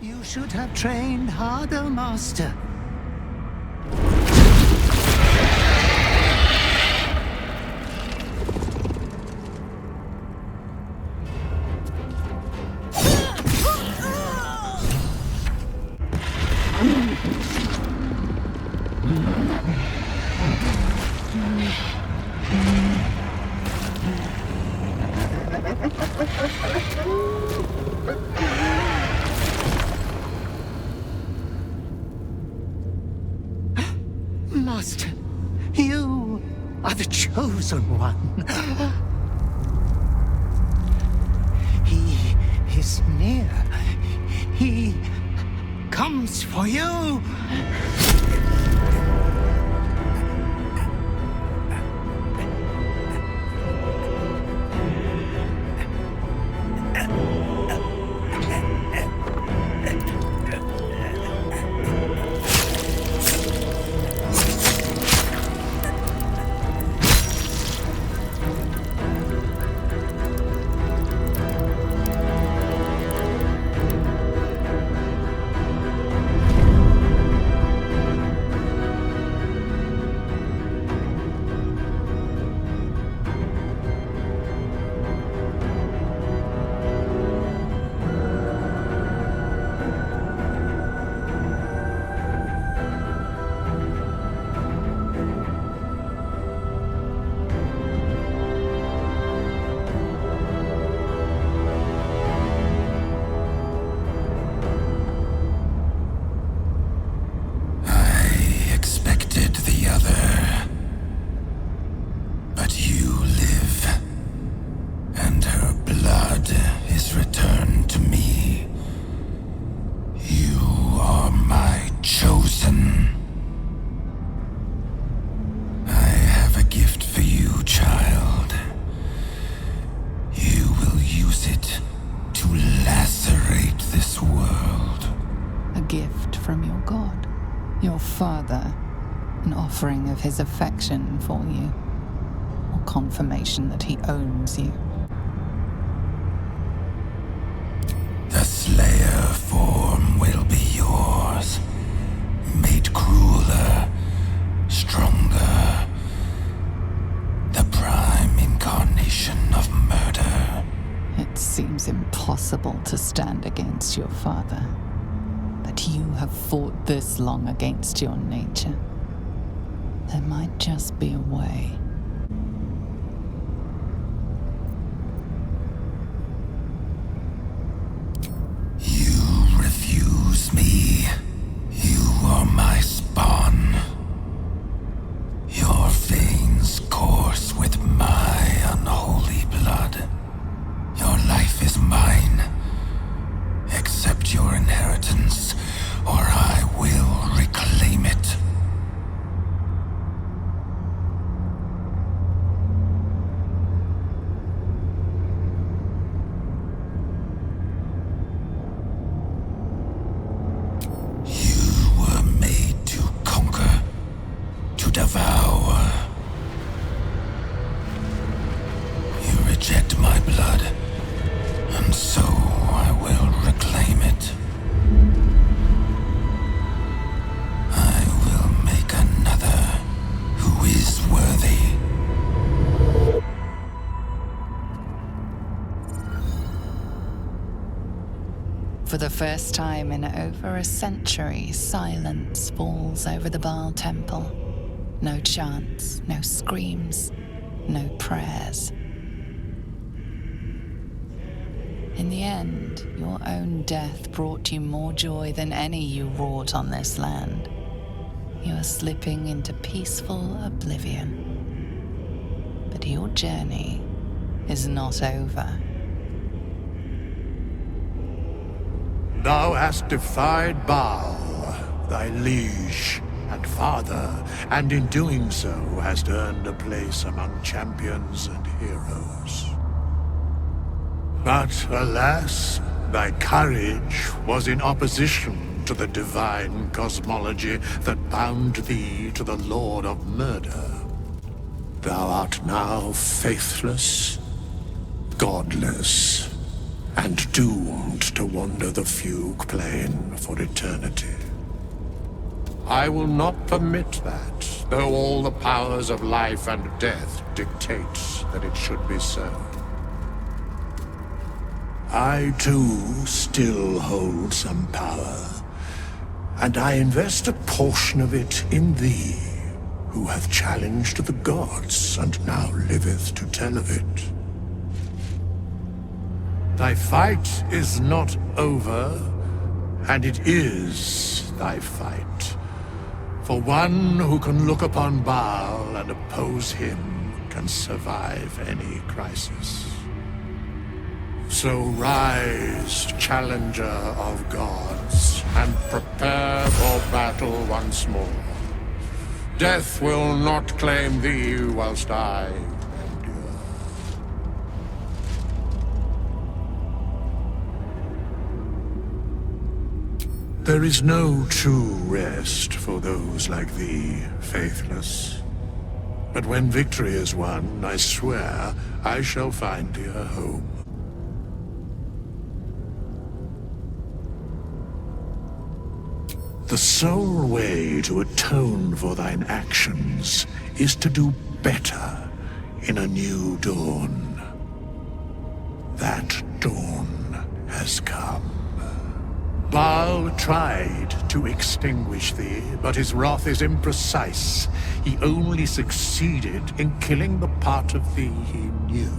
You should have trained harder, Master. Master, you are the chosen one. He is near. He comes for you. An offering of his affection for you, or confirmation that he owns you. The Slayer form will be yours, made crueler, stronger, the prime incarnation of murder. It seems impossible to stand against your father. That you have fought this long against your nature. There might just be a way. You refuse me. You are my spawn. Your veins course with my unholy blood. Your life is mine. Accept your inheritance, or I will reclaim it. You were made to conquer, to devour. You reject my blood, and so I will reclaim it. I will make another who is worthy. For the first time in over a century, silence falls over the Bhaal temple. No chants, no screams, no prayers. In the end, your own death brought you more joy than any you wrought on this land. You are slipping into peaceful oblivion. But your journey is not over. Thou hast defied Bhaal, thy liege and father, and in doing so hast earned a place among champions and heroes. But alas, thy courage was in opposition to the divine cosmology that bound thee to the Lord of Murder. Thou art now faithless, godless, and doomed to wander the fugue plane for eternity. I will not permit that, though all the powers of life and death dictate that it should be so. I, too, still hold some power, and I invest a portion of it in thee, who hath challenged the gods and now liveth to tell of it. Thy fight is not over, and it is thy fight. For one who can look upon Bhaal and oppose him can survive any crisis. So rise, challenger of gods, and prepare for battle once more. Death will not claim thee whilst I endure. There is no true rest for those like thee, faithless. But when victory is won, I swear I shall find thee a home. The sole way to atone for thine actions is to do better in a new dawn. That dawn has come. Bhaal tried to extinguish thee, but his wrath is imprecise. He only succeeded in killing the part of thee he knew.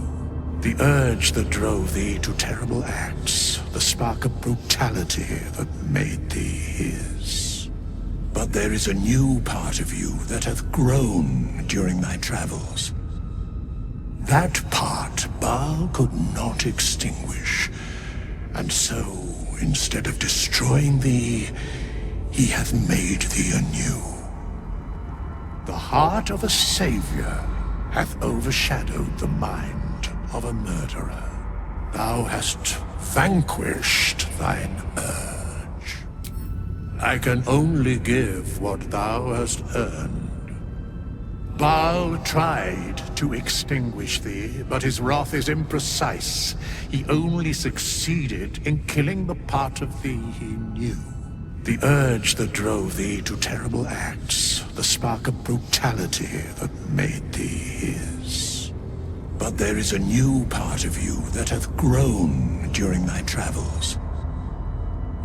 The urge that drove thee to terrible acts, the spark of brutality that made thee his. But there is a new part of you that hath grown during thy travels. That part Bhaal could not extinguish, and so, instead of destroying thee, he hath made thee anew. The heart of a savior hath overshadowed the mind of a murderer. Thou hast vanquished thine urge. I can only give what thou hast earned. Bhaal tried to extinguish thee, but his wrath is imprecise. He only succeeded in killing the part of thee he knew. The urge that drove thee to terrible acts, the spark of brutality that made thee his. But there is a new part of you that hath grown during thy travels.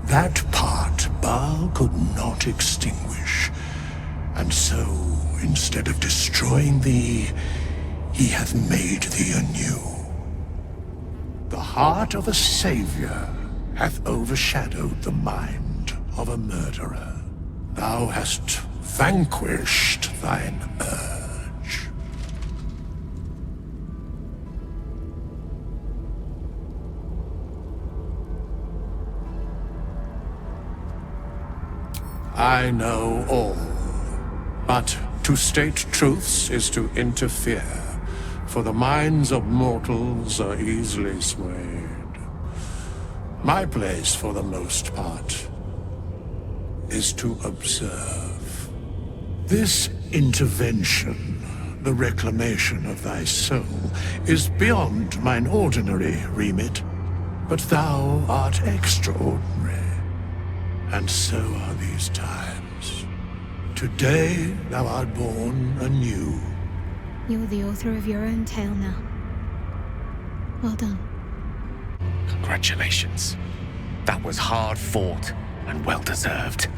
That part Bhaal could not extinguish, and so, instead of destroying thee, he hath made thee anew. The heart of a savior hath overshadowed the mind of a murderer. Thou hast vanquished thine urge. I know all, but to state truths is to interfere, for the minds of mortals are easily swayed. My place, for the most part, is to observe. This intervention, the reclamation of thy soul, is beyond mine ordinary remit, but thou art extraordinary, and so are these times. Today thou art born anew. You're the author of your own tale now. Well done. Congratulations. That was hard fought and well deserved.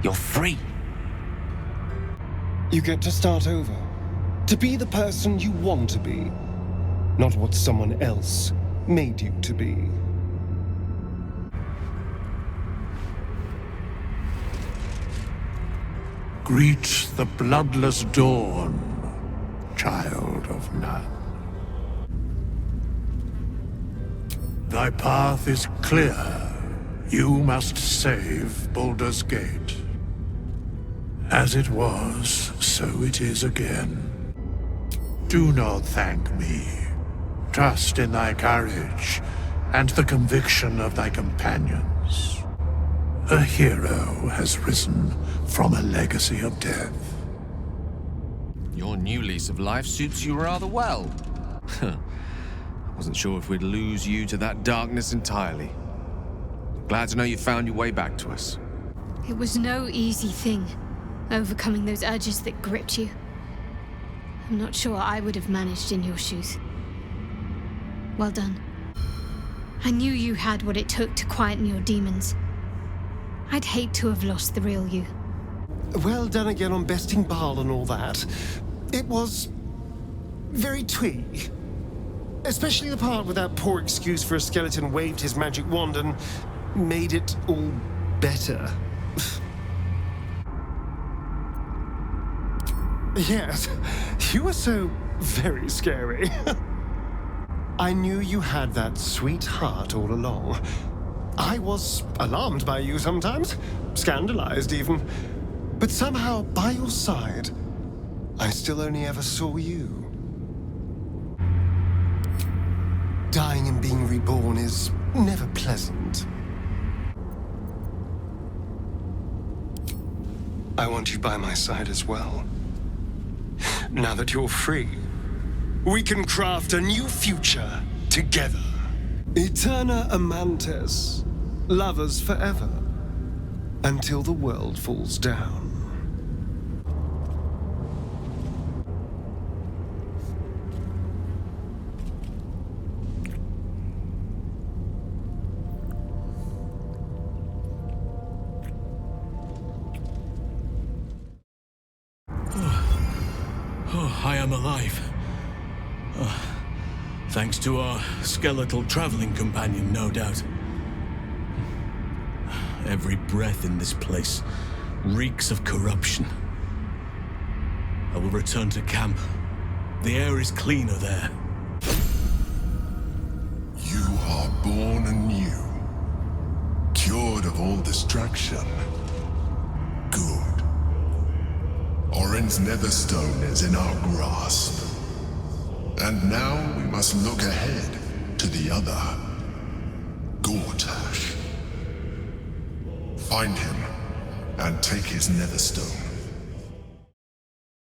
You're free. You get to start over. To be the person you want to be, not what someone else made you to be. Greet the bloodless dawn, child of none. Thy path is clear. You must save Baldur's Gate. As it was, so it is again. Do not thank me. Trust in thy courage and the conviction of thy companions. A hero has risen from a legacy of death. Your new lease of life suits you rather well. Wasn't sure if we'd lose you to that darkness entirely. Glad to know you found your way back to us. It was no easy thing, overcoming those urges that gripped you. I'm not sure I would have managed in your shoes. Well done. I knew you had what it took to quieten your demons. I'd hate to have lost the real you. Well done again on besting Bhaal and all that. It was very twee. Especially the part where that poor excuse for a skeleton waved his magic wand and made it all better. Yes, you were so very scary. I knew you had that sweet heart all along. I was alarmed by you sometimes, scandalized even. But somehow, by your side, I still only ever saw you. Dying and being reborn is never pleasant. I want you by my side as well. Now that you're free, we can craft a new future together. Eterna amantes, lovers forever, until the world falls down. I am alive. Thanks to our skeletal traveling companion, no doubt. Every breath in this place reeks of corruption. I will return to camp. The air is cleaner there. You are born anew, cured of all distraction. Good. Orin's netherstone is in our grasp. And now we must look ahead to the other, Gortash. Find him and take his netherstone.